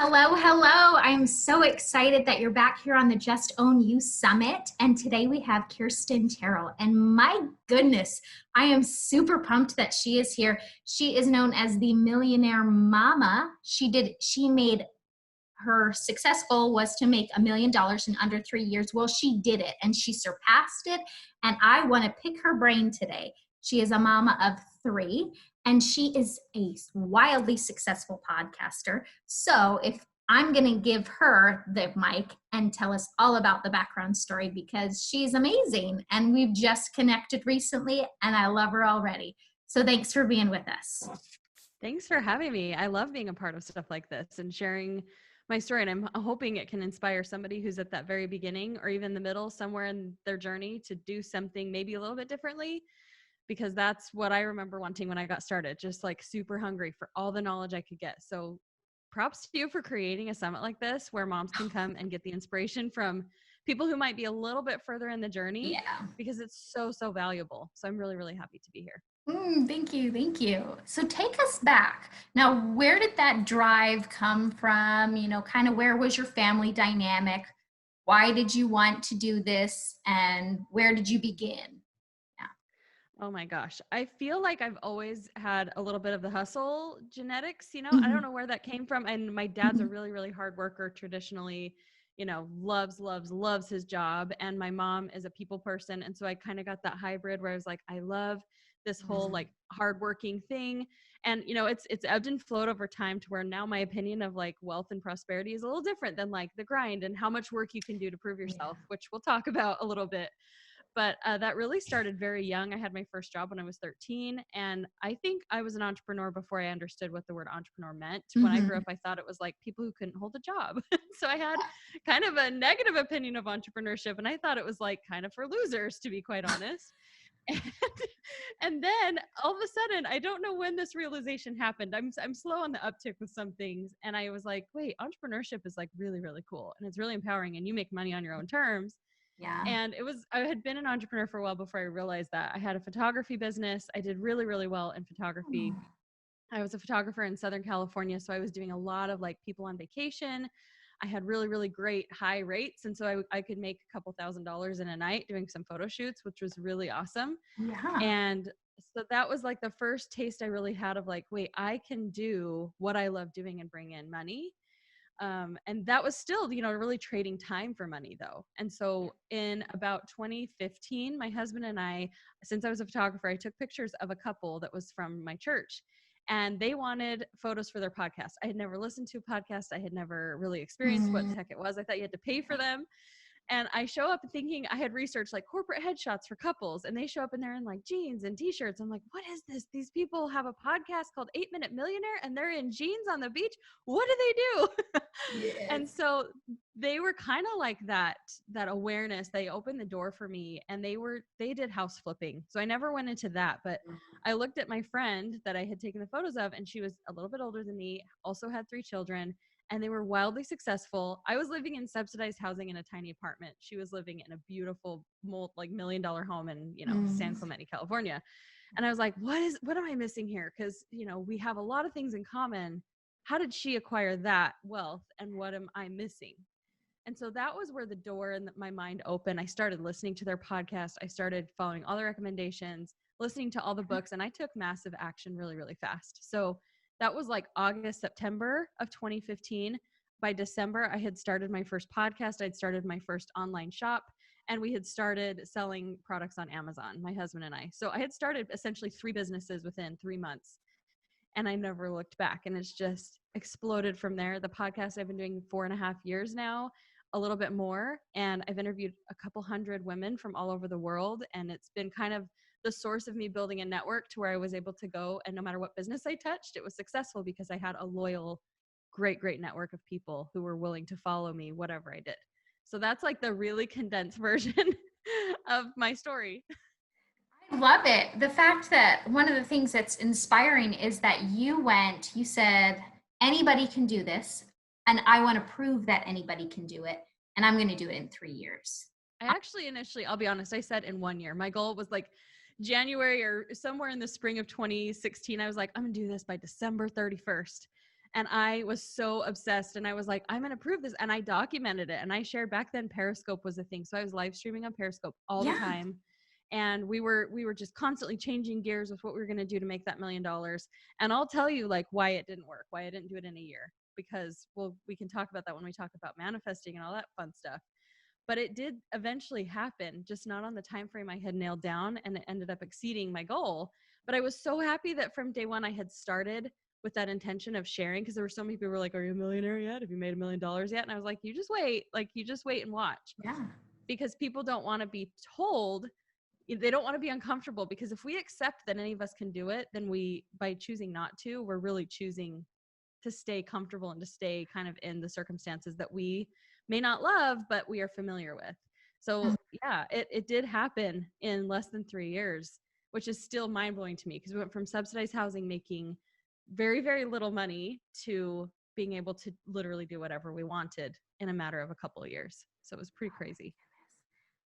Hello, hello. I'm so excited that you're back here on the Just Own You Summit. And today we have Kristen Tyrrel. And my goodness, I am super pumped that she is here. She is known as the Millionaire Mama. She made her success goal was to make $1 million in under 3 years. Well, she did it and she surpassed it. And I want to pick her brain today. She is a mama of 3 and she is a wildly successful podcaster. So if I'm going to give her the mic and tell us all about the background story because she's amazing and we've just connected recently and I love her already. So thanks for being with us. Thanks for having me. I love being a part of stuff like this and sharing my story. And I'm hoping it can inspire somebody who's at that very beginning or even the middle, somewhere in their journey, to do something maybe a little bit differently, because that's what I remember wanting when I got started, just like super hungry for all the knowledge I could get. So props to you for creating a summit like this where moms can come and get the inspiration from people who might be a little bit further in the journey, because it's so valuable. So I'm really, really happy to be here. Thank you. Thank you. So take us back. Now, where did that drive come from? Kind of where was your family dynamic? Why did you want to do this? And where did you begin? Oh my gosh. I feel like I've always had a little bit of the hustle genetics, I don't know where that came from. And my dad's a really, really hard worker traditionally, loves his job. And my mom is a people person. And so I kind of got that hybrid where I was like, I love this whole like hardworking thing. And, it's ebbed and flowed over time to where now my opinion of like wealth and prosperity is a little different than like the grind and how much work you can do to prove yourself, which we'll talk about a little bit. But that really started very young. I had my first job when I was 13. And I think I was an entrepreneur before I understood what the word entrepreneur meant. When I grew up, I thought it was like people who couldn't hold a job. So I had kind of a negative opinion of entrepreneurship. And I thought it was like kind of for losers, to be quite honest. And then all of a sudden, I don't know when this realization happened. I'm slow on the uptick with some things. And I was like, wait, entrepreneurship is like really, really cool. And it's really empowering and you make money on your own terms. Yeah. And I had been an entrepreneur for a while before I realized that. I had a photography business. I did really, really well in photography. I was a photographer in Southern California. So I was doing a lot of like people on vacation. I had really, really great high rates. And so I could make a couple $1,000s in a night doing some photo shoots, which was really awesome. Yeah. And so that was like the first taste I really had of like, wait, I can do what I love doing and bring in money. And that was still, really trading time for money though. And so in about 2015, my husband and I, since I was a photographer, I took pictures of a couple that was from my church and they wanted photos for their podcast. I had never listened to a podcast. I had never really experienced what the heck it was. I thought you had to pay for them. And I show up thinking I had researched like corporate headshots for couples and they show up and they're in like jeans and t-shirts. I'm like, what is this? These people have a podcast called 8-Minute Millionaire and they're in jeans on the beach. What do they do? Yes. And so they were kind of like that awareness. They opened the door for me and they did house flipping. So I never went into that, but I looked at my friend that I had taken the photos of and she was a little bit older than me, also had 3 children. And they were wildly successful. I was living in subsidized housing in a tiny apartment. She was living in a beautiful, $1 million home in, San Clemente, California. And I was like, what am I missing here? Because, we have a lot of things in common. How did she acquire that wealth and what am I missing? And so that was where the door in my mind opened. I started listening to their podcast. I started following all the recommendations, listening to all the books, and I took massive action really, really fast. So that was like August, September of 2015. By December, I had started my first podcast. I'd started my first online shop and we had started selling products on Amazon, my husband and I. So I had started essentially 3 businesses within 3 months and I never looked back and it's just exploded from there. The podcast I've been doing 4.5 years now, a little bit more. And I've interviewed a couple hundred women from all over the world. And it's been kind of the source of me building a network to where I was able to go. And no matter what business I touched, it was successful because I had a loyal, great network of people who were willing to follow me, whatever I did. So that's like the really condensed version of my story. I love it. The fact that one of the things that's inspiring is that you said, anybody can do this. And I want to prove that anybody can do it. And I'm going to do it in 3 years. I actually initially, I'll be honest, I said in 1 year. My goal was like January or somewhere in the spring of 2016. I was like, I'm going to do this by December 31st. And I was so obsessed, and I was like, I'm going to prove this. And I documented it, and I shared. Back then Periscope was a thing. So I was live streaming on Periscope all the Yeah. time. And we were just constantly changing gears with what we were going to do to make that $1,000,000. And I'll tell you like why it didn't work, why I didn't do it in a year, because we can talk about that when we talk about manifesting and all that fun stuff. But it did eventually happen, just not on the time frame I had nailed down, and it ended up exceeding my goal. But I was so happy that from day one I had started with that intention of sharing, because there were so many people who were like, are you a millionaire yet? Have you made $1,000,000 yet? And I was like, you just wait, and watch. Yeah. Because people don't want to be told, they don't want to be uncomfortable, because if we accept that any of us can do it, then we, by choosing not to, we're really choosing to stay comfortable and to stay kind of in the circumstances that we may not love, but we are familiar with. So yeah, it did happen in less than 3 years, which is still mind blowing to me, because we went from subsidized housing, making very, very little money, to being able to literally do whatever we wanted in a matter of a couple of years. So it was pretty crazy.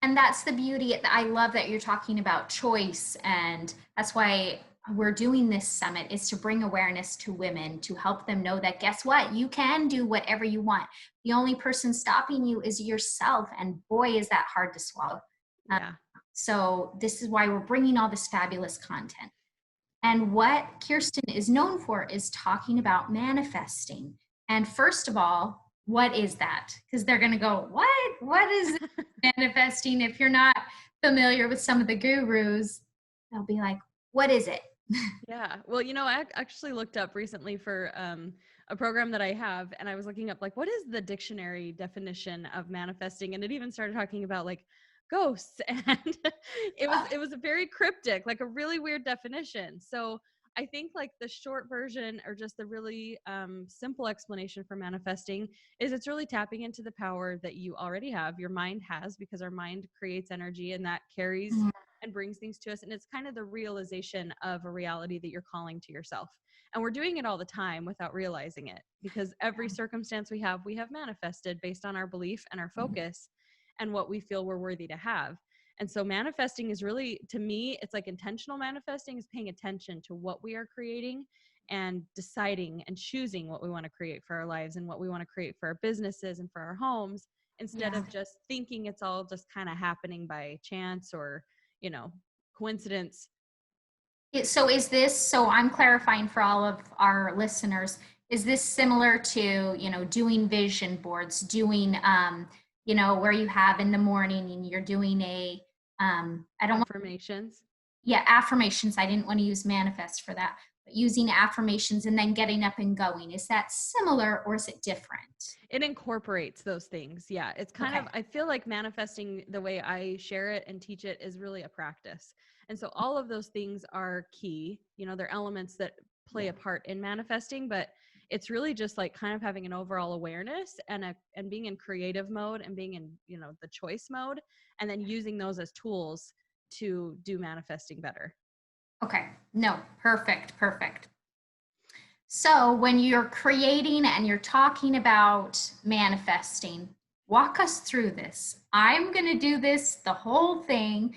And that's the beauty. I love that you're talking about choice. And that's why we're doing this summit, is to bring awareness to women, to help them know that, guess what? You can do whatever you want. The only person stopping you is yourself. And boy, is that hard to swallow. Yeah. So this is why we're bringing all this fabulous content. And what Kirsten is known for is talking about manifesting. And first of all, what is that? Because they're going to go, what? What is manifesting? If you're not familiar with some of the gurus, they'll be like, what is it? Yeah. Well, I actually looked up recently for a program that I have, and I was looking up like, what is the dictionary definition of manifesting? And it even started talking about like ghosts, and it was a very cryptic, like a really weird definition. So I think like the short version, or just the really simple explanation for manifesting, is it's really tapping into the power that you already have, your mind has, because our mind creates energy, and that carries and brings things to us. And it's kind of the realization of a reality that you're calling to yourself. And we're doing it all the time without realizing it, because every circumstance we have manifested based on our belief and our focus and what we feel we're worthy to have. And so manifesting is really, to me, it's like intentional manifesting is paying attention to what we are creating, and deciding and choosing what we want to create for our lives and what we want to create for our businesses and for our homes, instead Yeah. of just thinking it's all just kind of happening by chance or coincidence. So is this, so I'm clarifying for all of our listeners, is this similar to, doing vision boards, doing, where you have in the morning and you're doing I don't want, Affirmations. yeah, affirmations. I didn't want to use manifest for that, but using affirmations and then getting up and going. Is that similar or is it different? It incorporates those things. Yeah. It's kind of, Okay. I feel like manifesting, the way I share it and teach it, is really a practice. And so all of those things are key. They're elements that play a part in manifesting, but it's really just like kind of having an overall awareness, and being in creative mode, and being in, the choice mode, and then using those as tools to do manifesting better. Okay. No, perfect. Perfect. So, when you're creating and you're talking about manifesting, walk us through this. I'm going to do this, the whole thing.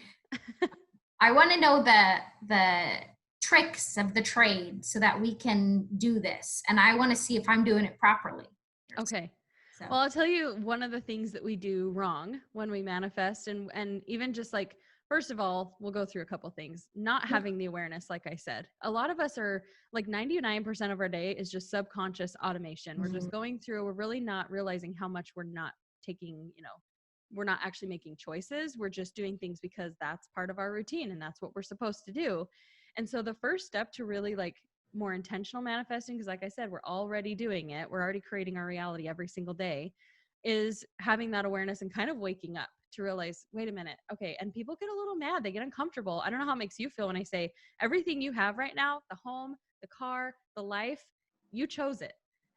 I want to know the tricks of the trade so that we can do this. And I want to see if I'm doing it properly. Okay. So, Well, I'll tell you one of the things that we do wrong when we manifest, and even just like, first of all, we'll go through a couple things. Not having the awareness, like I said. A lot of us are like 99% of our day is just subconscious automation. We're just going through, we're really not realizing how much we're not taking, we're not actually making choices. We're just doing things because that's part of our routine and that's what we're supposed to do. And so the first step to really like more intentional manifesting, because like I said, we're already doing it, we're already creating our reality every single day, is having that awareness and kind of waking up to realize, wait a minute, okay. And people get a little mad, they get uncomfortable. I don't know how it makes you feel when I say everything you have right now, the home, the car, the life, you chose it.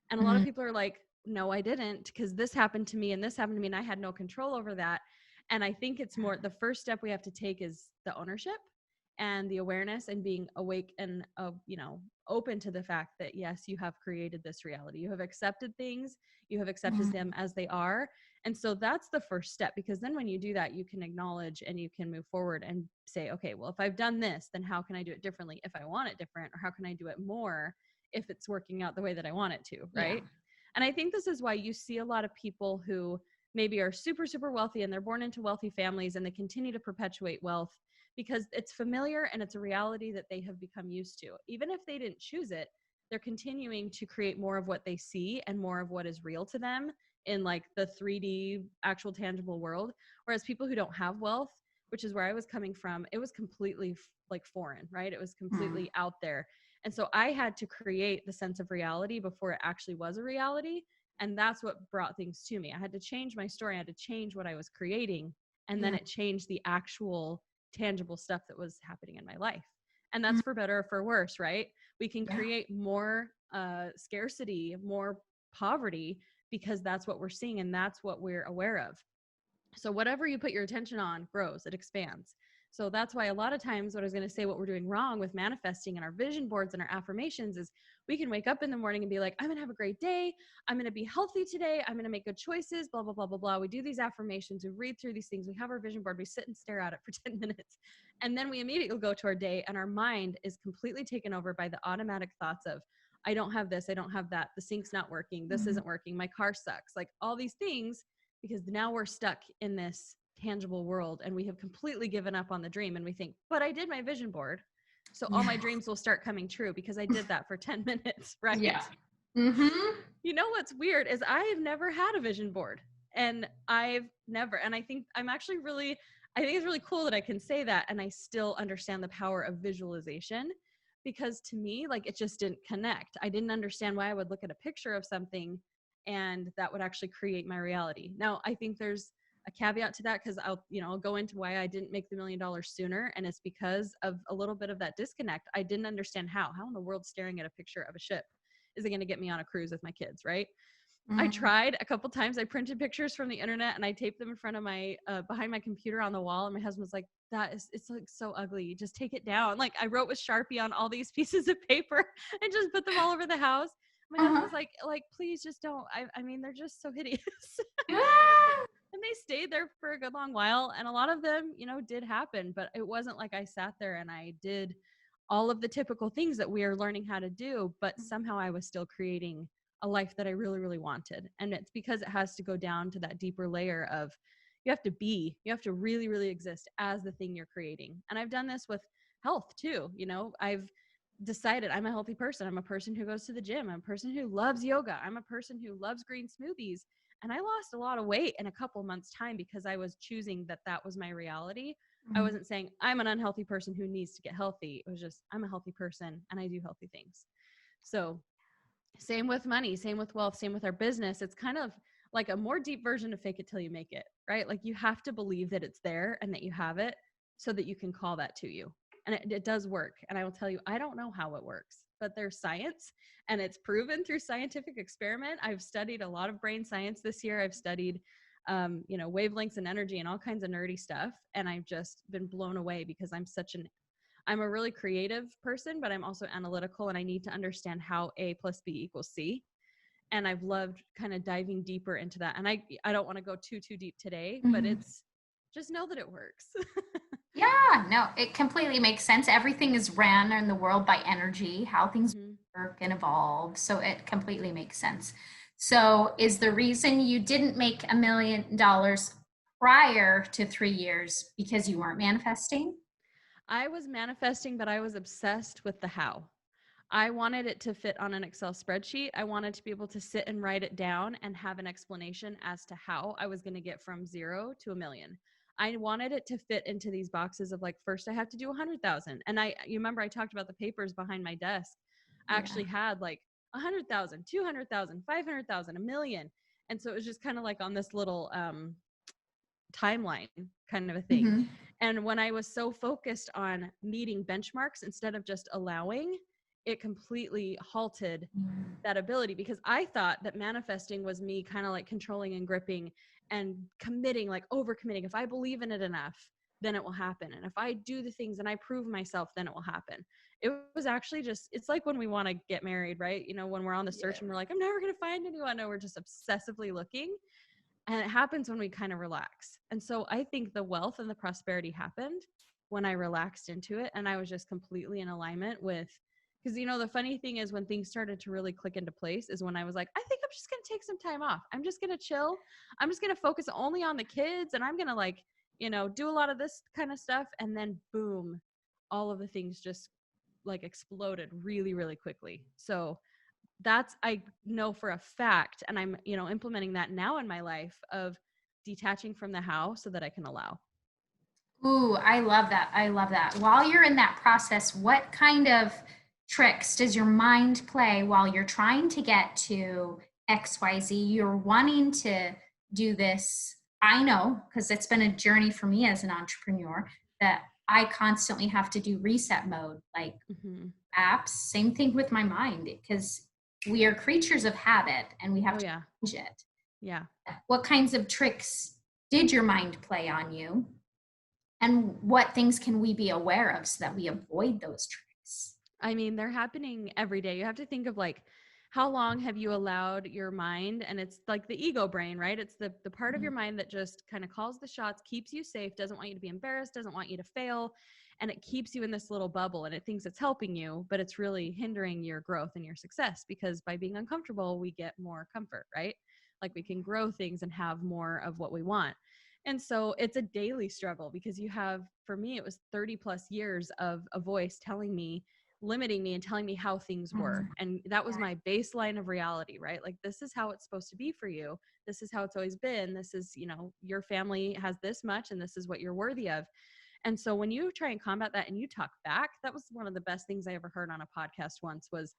And a lot of people are like, no, I didn't, because this happened to me and this happened to me and I had no control over that. And I think it's more, the first step we have to take is the ownership and the awareness, and being awake and open to the fact that yes, you have created this reality, you have accepted things, you have accepted them as they are. And so that's the first step, because then when you do that, you can acknowledge and you can move forward and say, okay, well, if I've done this, then how can I do it differently if I want it different, or how can I do it more if it's working out the way that I want it to, right? And I think this is why you see a lot of people who maybe are super, super wealthy and they're born into wealthy families and they continue to perpetuate wealth because it's familiar and it's a reality that they have become used to. Even if they didn't choose it, they're continuing to create more of what they see and more of what is real to them in like the 3D actual tangible world. Whereas people who don't have wealth, which is where I was coming from, it was completely like foreign, right? It was completely out there. And so I had to create the sense of reality before it actually was a reality. And that's what brought things to me. I had to change my story. I had to change what I was creating. And then it changed the actual tangible stuff that was happening in my life. And that's for better or for worse, right? We can create more scarcity, more poverty, because that's what we're seeing and that's what we're aware of. So whatever you put your attention on grows, it expands. So that's why a lot of times what I was going to say, what we're doing wrong with manifesting and our vision boards and our affirmations is we can wake up in the morning and be like, I'm going to have a great day. I'm going to be healthy today. I'm going to make good choices, blah, blah, blah, blah, blah. We do these affirmations. We read through these things. We have our vision board. We sit and stare at it for 10 minutes. And then we immediately go to our day and our mind is completely taken over by the automatic thoughts of, I don't have this. I don't have that. The sink's not working. This isn't working. My car sucks. Like all these things, because now we're stuck in this tangible world and we have completely given up on the dream. And we think, but I did my vision board. So all my dreams will start coming true because I did that for 10 minutes, right? Yeah. You know, what's weird is I've never had a vision board and and I think I think it's really cool that I can say that. And I still understand the power of visualization because to me, like it just didn't connect. I didn't understand why I would look at a picture of something and that would actually create my reality. Now, I think there's a caveat to that because I'll go into why I didn't make the $1 million sooner. And it's because of a little bit of that disconnect. I didn't understand how in the world staring at a picture of a ship is it going to get me on a cruise with my kids, right? I tried a couple times. I printed pictures from the internet and I taped them in front of my, behind my computer on the wall. And my husband was like, it's like so ugly. Just take it down. Like I wrote with Sharpie on all these pieces of paper and just put them all over the house. My husband was like, please just don't. I mean, they're just so hideous. And they stayed there for a good long while. And a lot of them, did happen, but it wasn't like I sat there and I did all of the typical things that we are learning how to do, but somehow I was still creating a life that I really, really wanted. And it's because it has to go down to that deeper layer of you have to really, really exist as the thing you're creating. And I've done this with health too. I've decided I'm a healthy person. I'm a person who goes to the gym. I'm a person who loves yoga. I'm a person who loves green smoothies. And I lost a lot of weight in a couple months' time because I was choosing that was my reality. I wasn't saying I'm an unhealthy person who needs to get healthy. It was just I'm a healthy person and I do healthy things. So same with money, same with wealth, same with our business. It's kind of like a more deep version of fake it till you make it, right? Like you have to believe that it's there and that you have it so that you can call that to you. And it does work. And I will tell you, I don't know how it works, but there's science and it's proven through scientific experiment. I've studied a lot of brain science this year. I've studied, wavelengths and energy and all kinds of nerdy stuff. And I've just been blown away because I'm a really creative person, but I'm also analytical and I need to understand how A plus B equals C. And I've loved kind of diving deeper into that. And I don't want to go too deep today, but it's just know that it works. Yeah, no, it completely makes sense. Everything is ran in the world by energy, how things work and evolve. So it completely makes sense. So is the reason you didn't make $1 million prior to 3 years because you weren't manifesting? I was manifesting, but I was obsessed with the how. I wanted it to fit on an Excel spreadsheet. I wanted to be able to sit and write it down and have an explanation as to how I was going to get from 0 to $1 million. I wanted it to fit into these boxes of like, first I have to do 100,000. And you remember I talked about the papers behind my desk. I actually had like 100,000, 200,000, 500,000, $1 million. And so it was just kind of like on this little timeline kind of a thing. And when I was so focused on meeting benchmarks instead of just allowing, it completely halted that ability because I thought that manifesting was me kind of like controlling and gripping and committing, like overcommitting. If I believe in it enough, then it will happen. And if I do the things and I prove myself, then it will happen. It was actually it's like when we want to get married, right? When we're on the search and we're like, I'm never going to find anyone. No, we're just obsessively looking. And it happens when we kind of relax. And so I think the wealth and the prosperity happened when I relaxed into it. And I was just completely in alignment with Because, the funny thing is when things started to really click into place is when I was like, I think I'm just going to take some time off. I'm just going to chill. I'm just going to focus only on the kids. And I'm going to do a lot of this kind of stuff. And then boom, all of the things just like exploded really, really quickly. So that's, I know for a fact, and I'm, implementing that now in my life of detaching from the how so that I can allow. Ooh, I love that. I love that. While you're in that process, what kind of tricks does your mind play while you're trying to get to XYZ? You're wanting to do this. I know, because it's been a journey for me as an entrepreneur, that I constantly have to do reset mode, like apps. Same thing with my mind, because we are creatures of habit and we have to change it. Yeah. What kinds of tricks did your mind play on you? And what things can we be aware of so that we avoid those tricks? I mean, they're happening every day. You have to think of like, how long have you allowed your mind? And it's like the ego brain, right? It's the part of your mind that just kind of calls the shots, keeps you safe, doesn't want you to be embarrassed, doesn't want you to fail. And it keeps you in this little bubble and it thinks it's helping you, but it's really hindering your growth and your success, because by being uncomfortable, we get more comfort, right? Like we can grow things and have more of what we want. And so it's a daily struggle, because you have, for me, it was 30 plus years of a voice telling me, limiting me and telling me how things were. And that was my baseline of reality, right? Like, this is how it's supposed to be for you. This is how it's always been. This is, your family has this much and this is what you're worthy of. And so when you try and combat that and you talk back, that was one of the best things I ever heard on a podcast once, was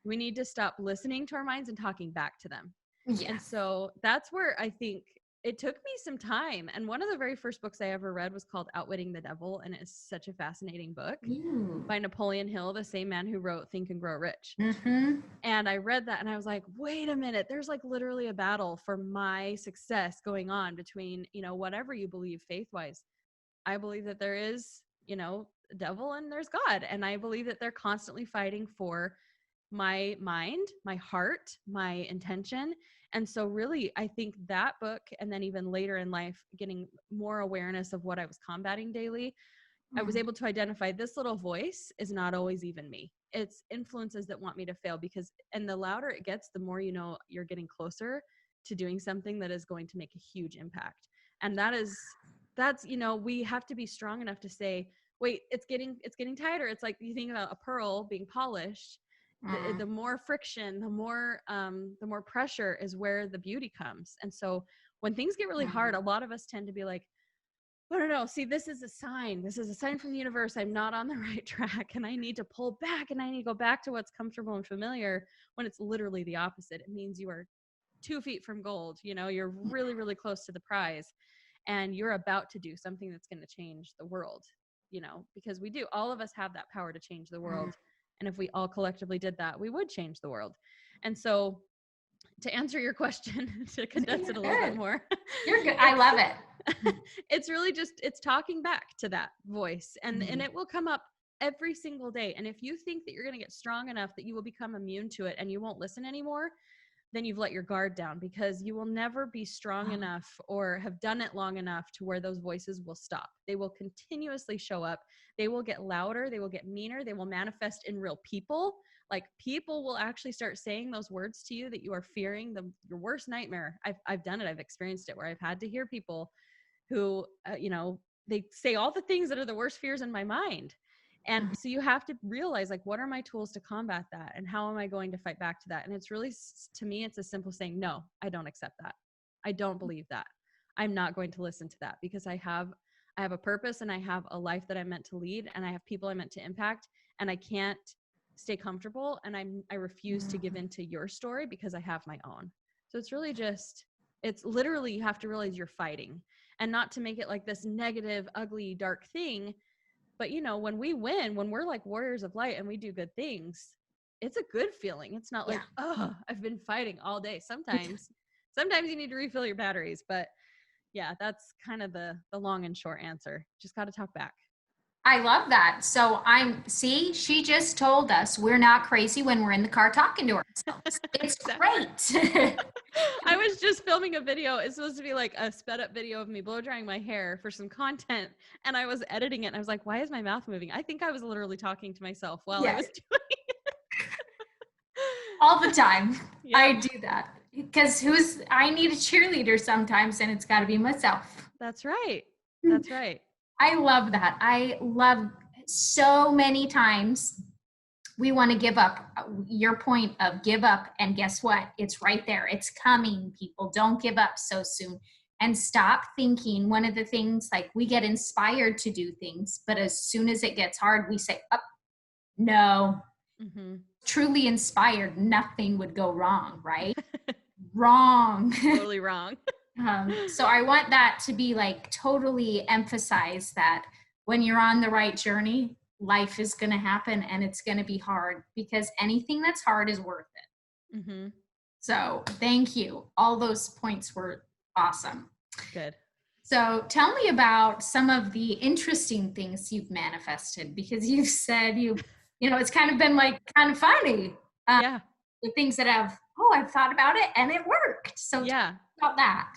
we need to stop listening to our minds and talking back to them. Yeah. And so that's where I think it took me some time. And one of the very first books I ever read was called Outwitting the Devil. And it's such a fascinating book by Napoleon Hill, the same man who wrote Think and Grow Rich. And I read that and I was like, wait a minute, there's like literally a battle for my success going on between, whatever you believe faith-wise. I believe that there is, a devil and there's God. And I believe that they're constantly fighting for my mind, my heart, my intention. And so really, I think that book, and then even later in life, getting more awareness of what I was combating daily, I was able to identify this little voice is not always even me. It's influences that want me to fail, and the louder it gets, the more you're getting closer to doing something that is going to make a huge impact. And that's we have to be strong enough to say, wait, it's getting tighter. It's like you think about a pearl being polished. The more friction, the more pressure is where the beauty comes. And so when things get really hard, a lot of us tend to be like, no, see, this is a sign. This is a sign from the universe. I'm not on the right track and I need to pull back and I need to go back to what's comfortable and familiar, when it's literally the opposite. It means you are 2 feet from gold. You're really, really close to the prize and you're about to do something that's going to change the world, because all of us have that power to change the world. And if we all collectively did that, we would change the world. And so to answer your question, to condense it a little bit more. You're good. I love it. It's really it's talking back to that voice, and it will come up every single day. And if you think that you're going to get strong enough that you will become immune to it and you won't listen anymore, then you've let your guard down, because you will never be strong enough or have done it long enough to where those voices will stop. They will continuously show up. They will get louder. They will get meaner. They will manifest in real people. Like, people will actually start saying those words to you that you are fearing, your worst nightmare. I've done it. I've experienced it, where I've had to hear people who, they say all the things that are the worst fears in my mind. And so you have to realize, like, what are my tools to combat that? And how am I going to fight back to that? And it's really, to me, it's a simple saying, no, I don't accept that. I don't believe that. I'm not going to listen to that, because I have a purpose and I have a life that I'm meant to lead and I have people I'm meant to impact, and I can't stay comfortable. And I refuse to give into your story, because I have my own. So it's really it's literally, you have to realize you're fighting, and not to make it like this negative, ugly, dark thing. But, when we win, when we're like warriors of light and we do good things, it's a good feeling. It's not like, oh, I've been fighting all day. Sometimes you need to refill your batteries. But yeah, that's kind of the long and short answer. Just got to talk back. I love that. So she just told us we're not crazy when we're in the car talking to ourselves. It's great. I was just filming a video. It's supposed to be like a sped up video of me blow drying my hair for some content. And I was editing it and I was like, why is my mouth moving? I think I was literally talking to myself while I was doing it. All the time. Yep. I do that because I need a cheerleader sometimes, and it's got to be myself. That's right. That's right. I love that. I love so many times we want to give up. Your point of give up, and guess what? It's right there. It's coming, people. Don't give up so soon. And stop thinking. One of the things, like, we get inspired to do things, but as soon as it gets hard, we say, oh, no. Mm-hmm. Truly inspired, nothing would go wrong, right? Wrong. Totally wrong. So I want that to be like totally emphasized, that when you're on the right journey, life is going to happen and it's going to be hard, because anything that's hard is worth it. Mm-hmm. So thank you. All those points were awesome. Good. So tell me about some of the interesting things you've manifested, because you've said it's kind of been like kind of funny. Yeah. The things that I've thought about it and it worked. So Yeah. talk about that.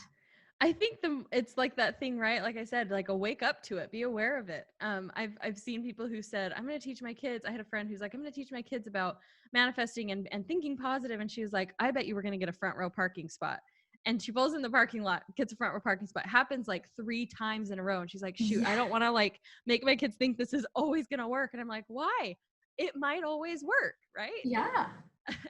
I think it's like that thing, right? Like I said, like, wake up to it, be aware of it. I've seen people who said, I'm going to teach my kids. I had a friend who's like, I'm going to teach my kids about manifesting and thinking positive. And she was like, I bet you were going to get a front row parking spot. And she pulls in the parking lot, gets a front row parking spot. Happens like 3 times in a row. And she's like, shoot, I don't want to like make my kids think this is always going to work. And I'm like, why? It might always work, right? Yeah.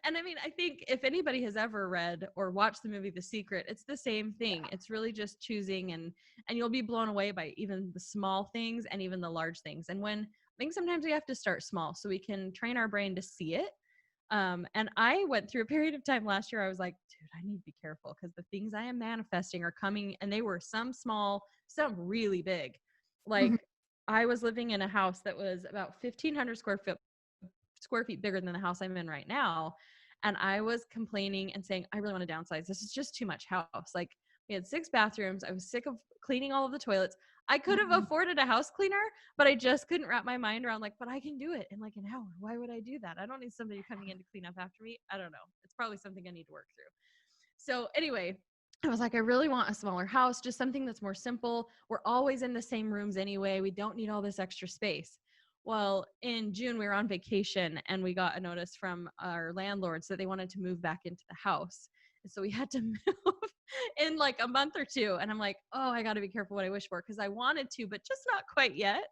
And I mean, I think if anybody has ever read or watched the movie The Secret, it's the same thing. It's really just choosing, and you'll be blown away by even the small things and even the large things. And I think sometimes we have to start small so we can train our brain to see it. And I went through a period of time last year. I was like, dude, I need to be careful, because the things I am manifesting are coming, and they were some small, some really big. Like, I was living in a house that was about 1,500 square feet bigger than the house I'm in right now. And I was complaining and saying, I really want to downsize. This is just too much house. Like, we had 6 bathrooms. I was sick of cleaning all of the toilets. I could have afforded a house cleaner, but I just couldn't wrap my mind around, like, but I can do it in like an hour. Why would I do that? I don't need somebody coming in to clean up after me. I don't know. It's probably something I need to work through. So anyway, I was like, I really want a smaller house, just something that's more simple. We're always in the same rooms anyway. We don't need all this extra space. Well, in June, we were on vacation and we got a notice from our landlords that they wanted to move back into the house. And so we had to move in like a month or 2. And I'm like, oh, I got to be careful what I wish for, because I wanted to, but just not quite yet.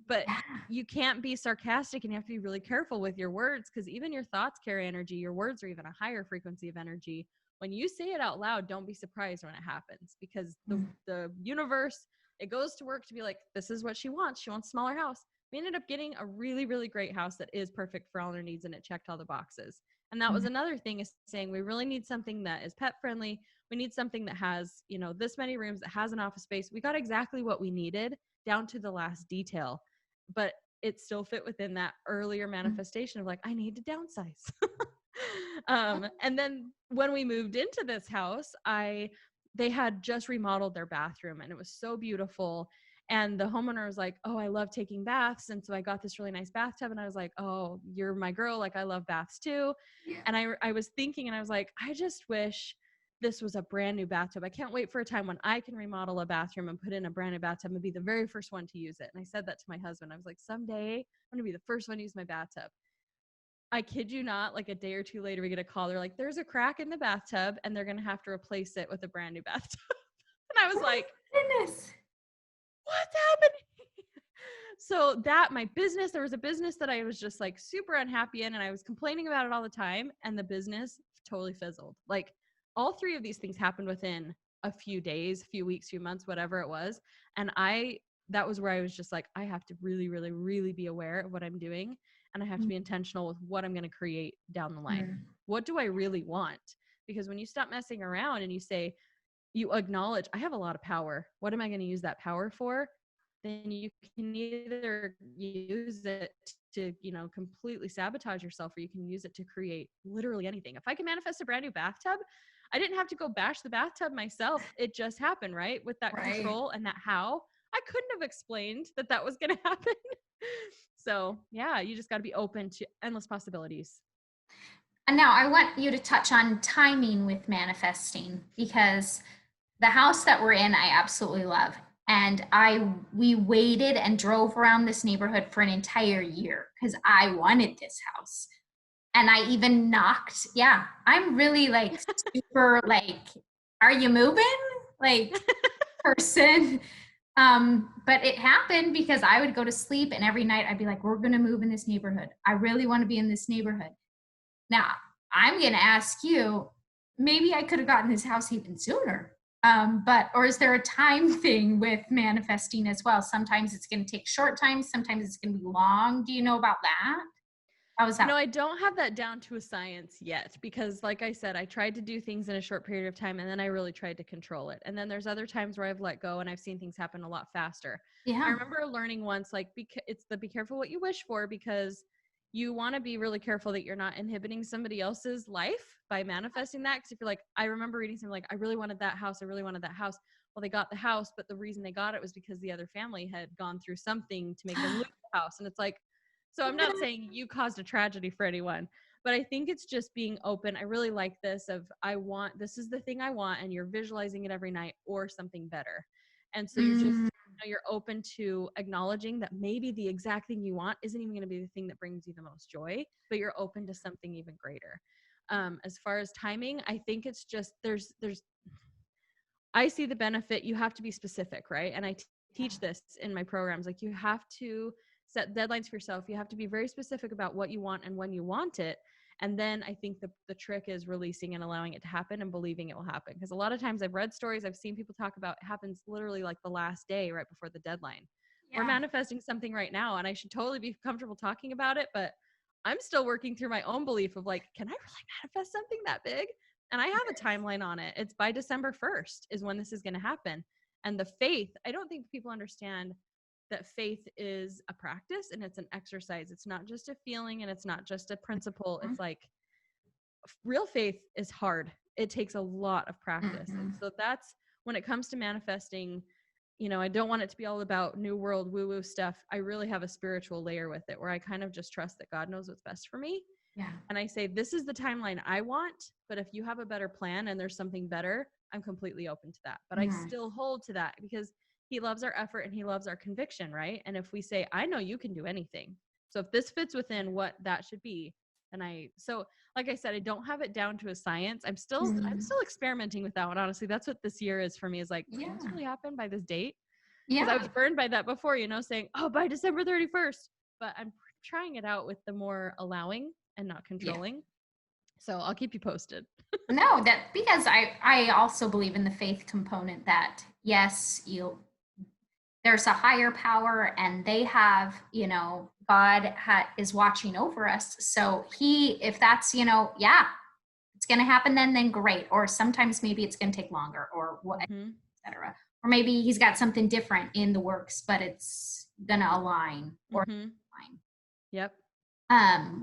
But you can't be sarcastic, and you have to be really careful with your words, because even your thoughts carry energy. Your words are even a higher frequency of energy. When you say it out loud, don't be surprised when it happens, because the universe, it goes to work to be like, this is what she wants. She wants a smaller house. We ended up getting a really, really great house that is perfect for all our needs, and it checked all the boxes. And that was another thing, is saying we really need something that is pet friendly. We need something that has, this many rooms, that has an office space. We got exactly what we needed down to the last detail, but it still fit within that earlier manifestation of like, I need to downsize. And then when we moved into this house, they had just remodeled their bathroom, and it was so beautiful. And the homeowner was like, oh, I love taking baths. And so I got this really nice bathtub. And I was like, oh, you're my girl. Like, I love baths too. Yeah. And I was thinking, and I was like, I just wish this was a brand new bathtub. I can't wait for a time when I can remodel a bathroom and put in a brand new bathtub and be the very first one to use it. And I said that to my husband. I was like, someday I'm going to be the first one to use my bathtub. I kid you not, like a day or 2 later, we get a call. They're like, there's a crack in the bathtub and they're going to have to replace it with a brand new bathtub. And I was like, goodness, what's happening? So there was a business that I was just like super unhappy in, and I was complaining about it all the time, and the business totally fizzled. Like, all 3 of these things happened within a few days, few weeks, few months, whatever it was. And that was where I was just like, I have to really, really, really be aware of what I'm doing. And I have to be intentional with what I'm going to create down the line. What do I really want? Because when you stop messing around and you acknowledge, I have a lot of power. What am I going to use that power for? Then you can either use it to, completely sabotage yourself, or you can use it to create literally anything. If I can manifest a brand new bathtub, I didn't have to go bash the bathtub myself. It just happened, right? With that control and that how. I couldn't have explained that was going to happen. So yeah, you just got to be open to endless possibilities. And now I want you to touch on timing with manifesting, because the house that we're in, I absolutely love. And we waited and drove around this neighborhood for an entire year because I wanted this house. And I even knocked. Yeah, I'm really like super like, are you moving? Like person. But it happened because I would go to sleep and every night I'd be like, we're gonna move in this neighborhood. I really want to be in this neighborhood. Now, I'm gonna ask you, maybe I could have gotten this house even sooner. But or is there a time thing with manifesting as well? Sometimes it's gonna take short time, sometimes it's gonna be long. Do you know about that? How is that? I don't have that down to a science yet because, like I said, I tried to do things in a short period of time and then I really tried to control it. And then there's other times where I've let go and I've seen things happen a lot faster. I Yeah. remember learning once, like, it's the be careful what you wish for because you want to be really careful that you're not inhibiting somebody else's life by manifesting that. Because if you're like, I remember reading something like, I really wanted that house. I really wanted that house. Well, they got the house, but the reason they got it was because the other family had gone through something to make them lose the house. And it's like, so I'm not saying you caused a tragedy for anyone, but I think it's just being open. I really like this of this is the thing I want, and you're visualizing it every night or something better. And so you're just, Mm, you're open to acknowledging that maybe the exact thing you want isn't even going to be the thing that brings you the most joy, but you're open to something even greater. As far as timing, I think it's just, I see the benefit. You have to be specific, right? And I teach this in my programs. Like, you have to set deadlines for yourself. You have to be very specific about what you want and when you want it. And then I think the trick is releasing and allowing it to happen and believing it will happen. Because a lot of times I've read stories, I've seen people talk about it happens literally like the last day right before the deadline. We're yeah. manifesting something right now, and I should totally be comfortable talking about it, but I'm still working through my own belief of like, can I really manifest something that big? And I have a timeline on it. It's by December 1st is when this is going to happen. And the faith, I don't think people understand that faith is a practice and it's an exercise. It's not just a feeling and it's not just a principle. It's like real faith is hard. It takes a lot of practice. And Mhm. so that's when it comes to manifesting, I don't want it to be all about new world woo woo stuff. I really have a spiritual layer with it where I kind of just trust that God knows what's best for me. Yeah. And I say, this is the timeline I want, but if you have a better plan and there's something better, I'm completely open to that. But I Mhm. still hold to that because he loves our effort and he loves our conviction, right? And if we say, I know you can do anything. So if this fits within what that should be, so like I said, I don't have it down to a science. I'm still Mhm. experimenting with that one. Honestly, that's what this year is for me, is like, can this Yeah. really happen by this date? Because I Yeah. was burned by that before, saying, oh, by December 31st. But I'm trying it out with the more allowing and not Yeah. controlling. So I'll keep you posted. No, that because I also believe in the faith component that yes, there's a higher power and they have, is watching over us. So if that's, yeah, it's going to happen then great. Or sometimes maybe it's going to take longer or what, Mm-hmm. etc. Or maybe he's got something different in the works, but it's going to align or Mm-hmm. align. Yep.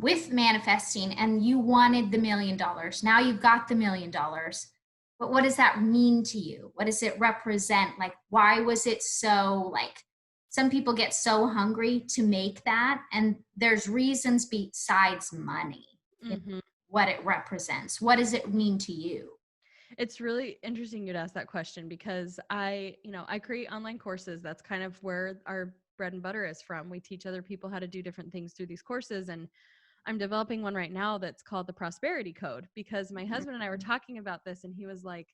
With manifesting and you wanted the $1 million. Now you've got the $1 million. But what does that mean to you? What does it represent? Like, why was it so like some people get so hungry to make that? And there's reasons besides money, Mm-hmm. what it represents. What does it mean to you? It's really interesting you'd ask that question because I create online courses. That's kind of where our bread and butter is from. We teach other people how to do different things through these courses. And I'm developing one right now that's called the Prosperity Code because my husband and I were talking about this and he was like,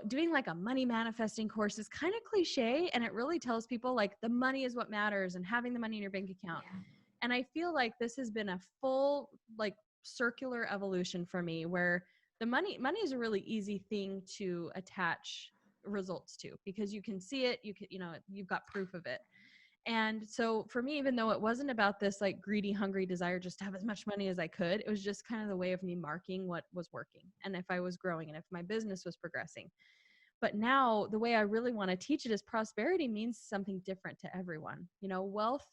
doing like a money manifesting course is kind of cliche. And it really tells people like the money is what matters and having the money in your bank account. Yeah. And I feel like this has been a full like circular evolution for me where the money is a really easy thing to attach results to because you can see it, you've got proof of it. And so for me, even though it wasn't about this like greedy, hungry desire just to have as much money as I could, it was just kind of the way of me marking what was working and if I was growing and if my business was progressing. But now the way I really want to teach it is prosperity means something different to everyone. Wealth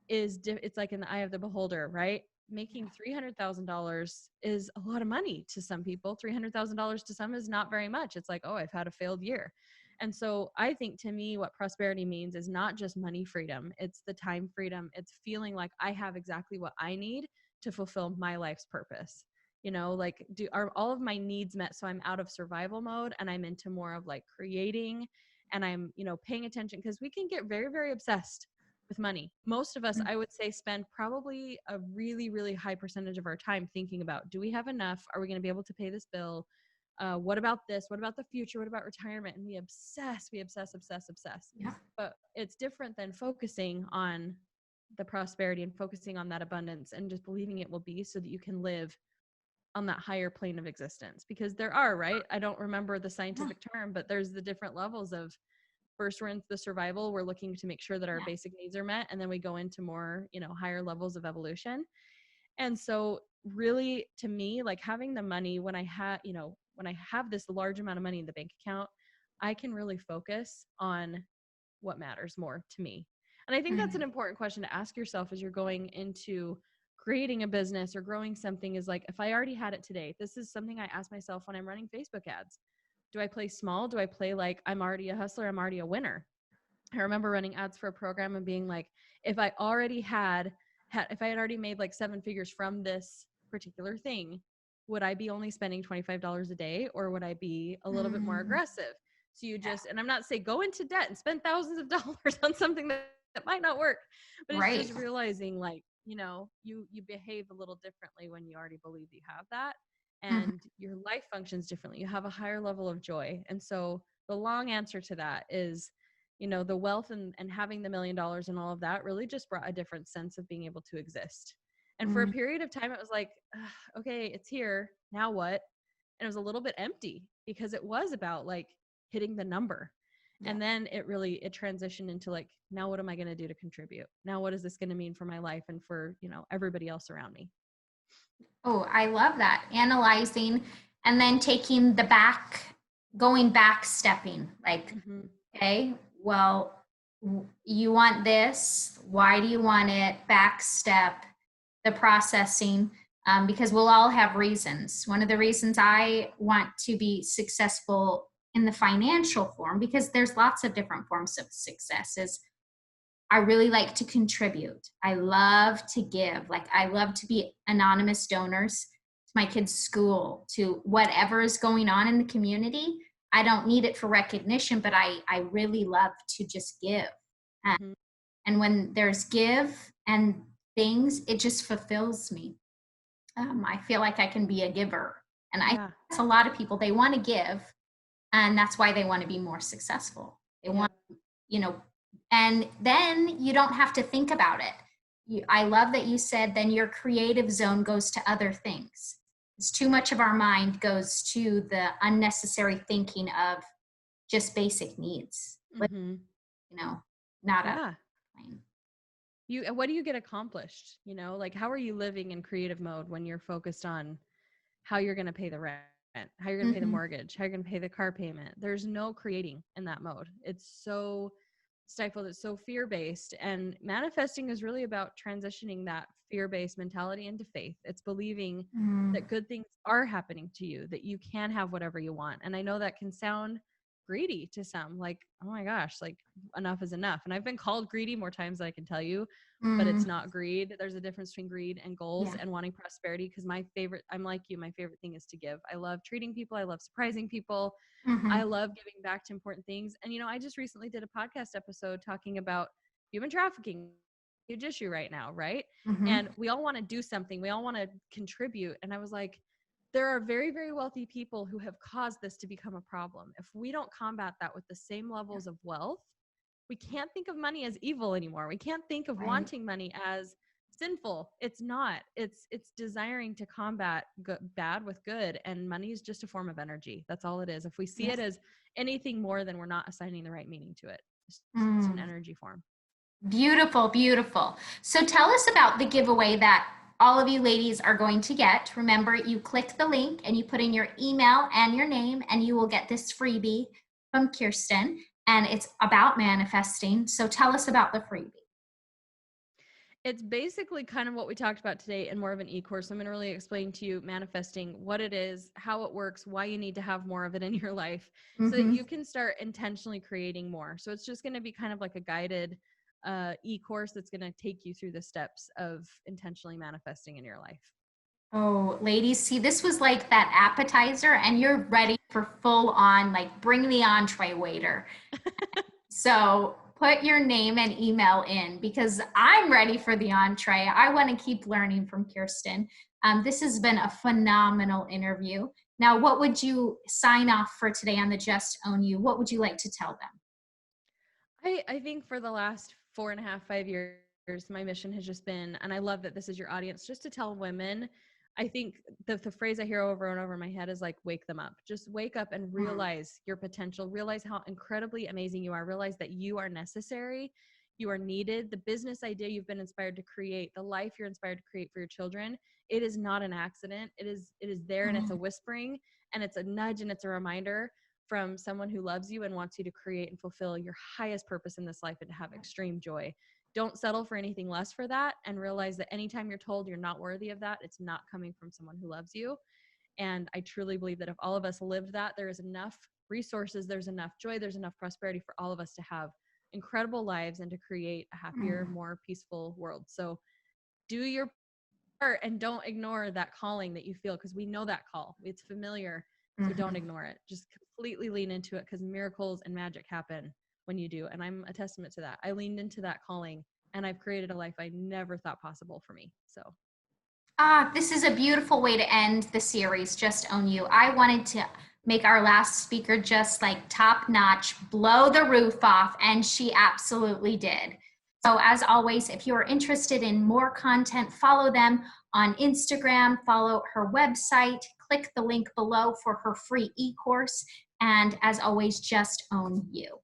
it's like in the eye of the beholder, right? Making $300,000 is a lot of money to some people. $300,000 to some is not very much. It's like, oh, I've had a failed year. And so I think to me, what prosperity means is not just money freedom. It's the time freedom. It's feeling like I have exactly what I need to fulfill my life's purpose. Like are all of my needs met? So I'm out of survival mode and I'm into more of like creating and I'm, paying attention because we can get very, very obsessed with money. Most of us, I would say, spend probably a really, really high percentage of our time thinking about, do we have enough? Are we going to be able to pay this bill? What about this? What about the future? What about retirement? And we obsess. Yeah. But it's different than focusing on the prosperity and focusing on that abundance and just believing it will be, so that you can live on that higher plane of existence. Because there are, right? I don't remember the scientific term, but there's the different levels of, first we're into the survival, we're looking to make sure that our basic needs are met, and then we go into more, higher levels of evolution. And so really, to me, like, having the money, when I have this large amount of money in the bank account, I can really focus on what matters more to me. And I think that's an important question to ask yourself as you're going into creating a business or growing something, is like, if I already had it today, this is something I ask myself when I'm running Facebook ads. Do I play small? Do I play like I'm already a hustler, I'm already a winner? I remember running ads for a program and being like, if I had already made like 7 figures from this particular thing, would I be only spending $25 a day, or would I be a little bit more aggressive? So and I'm not saying go into debt and spend thousands of dollars on something that might not work, but it's just realizing, like, you behave a little differently when you already believe you have that, and your life functions differently. You have a higher level of joy. And so the long answer to that is, the wealth and having the $1 million and all of that really just brought a different sense of being able to exist. And for a period of time, it was like, okay, it's here. Now what? And it was a little bit empty, because it was about like hitting the number. Yeah. And then it transitioned into like, now what am I going to do to contribute? Now, what is this going to mean for my life and for, everybody else around me? Oh, I love that. Analyzing and then going back stepping, like, okay, well, you want this. Why do you want it? Back step, the processing, because we'll all have reasons. One of the reasons I want to be successful in the financial form, because there's lots of different forms of success, is I really like to contribute. I love to give. Like, I love to be anonymous donors to my kids' school, to whatever is going on in the community. I don't need it for recognition, but I really love to just give. And when there's give and things, it just fulfills me. I feel like I can be a giver. And I think that's a lot of people, they want to give, and that's why they want to be more successful. They want, and then you don't have to think about it. I love that you said then your creative zone goes to other things. It's too much of our mind goes to the unnecessary thinking of just basic needs. Not a plane. What do you get accomplished? Like, how are you living in creative mode when you're focused on how you're going to pay the rent, how you're going to pay the mortgage, how you're going to pay the car payment? There's no creating in that mode. It's so stifled. It's so fear-based, and manifesting is really about transitioning that fear-based mentality into faith. It's believing that good things are happening to you, that you can have whatever you want. And I know that can sound greedy to some, like, oh my gosh, like, enough is enough. And I've been called greedy more times than I can tell you, but it's not greed. There's a difference between greed and goals and wanting prosperity. Because I'm like you, my favorite thing is to give. I love treating people. I love surprising people. I love giving back to important things. And, I just recently did a podcast episode talking about human trafficking, huge issue right now, right? And we all want to do something. We all want to contribute. And I was like, there are very, very wealthy people who have caused this to become a problem. If we don't combat that with the same levels of wealth, we can't think of money as evil anymore. We can't think of wanting money as sinful. It's not. It's desiring to combat bad with good, and money is just a form of energy. That's all it is. If we see it as anything more, then we're not assigning the right meaning to it. It's an energy form. Beautiful, beautiful. So tell us about the giveaway that all of you ladies are going to get. Remember, you click the link and you put in your email and your name, and you will get this freebie from Kristen, and it's about manifesting. So tell us about the freebie. It's basically kind of what we talked about today in more of an e-course. I'm going to really explain to you manifesting, what it is, how it works, why you need to have more of it in your life so that you can start intentionally creating more. So it's just going to be kind of like a guided e-course that's going to take you through the steps of intentionally manifesting in your life. Oh, ladies, see, this was like that appetizer, and you're ready for full on, like, bring the entree waiter. So put your name and email in because I'm ready for the entree. I want to keep learning from Kirsten. This has been a phenomenal interview. Now, what would you sign off for today on the Just Own You? What would you like to tell them? I think for the last 4.5, 5 years, my mission has just been, and I love that this is your audience, just to tell women. I think the phrase I hear over and over in my head is like, wake them up. Just wake up and realize your potential, realize how incredibly amazing you are, realize that you are necessary, you are needed. The business idea you've been inspired to create, the life you're inspired to create for your children, it is not an accident. It is there, and it's a whispering, and it's a nudge, and it's a reminder from someone who loves you and wants you to create and fulfill your highest purpose in this life and to have extreme joy. Don't settle for anything less for that, and realize that anytime you're told you're not worthy of that, it's not coming from someone who loves you. And I truly believe that if all of us lived that, there is enough resources, there's enough joy, there's enough prosperity for all of us to have incredible lives and to create a happier, more peaceful world. So do your part and don't ignore that calling that you feel, because we know that call. It's familiar. So don't ignore it. Just completely lean into it, because miracles and magic happen when you do. And I'm a testament to that. I leaned into that calling, and I've created a life I never thought possible for me. So This is a beautiful way to end the series, Just Own You. I wanted to make our last speaker just like top notch, blow the roof off, and she absolutely did. So, as always, if you are interested in more content, follow them on Instagram, follow her website, click the link below for her free e course, and as always, just own you.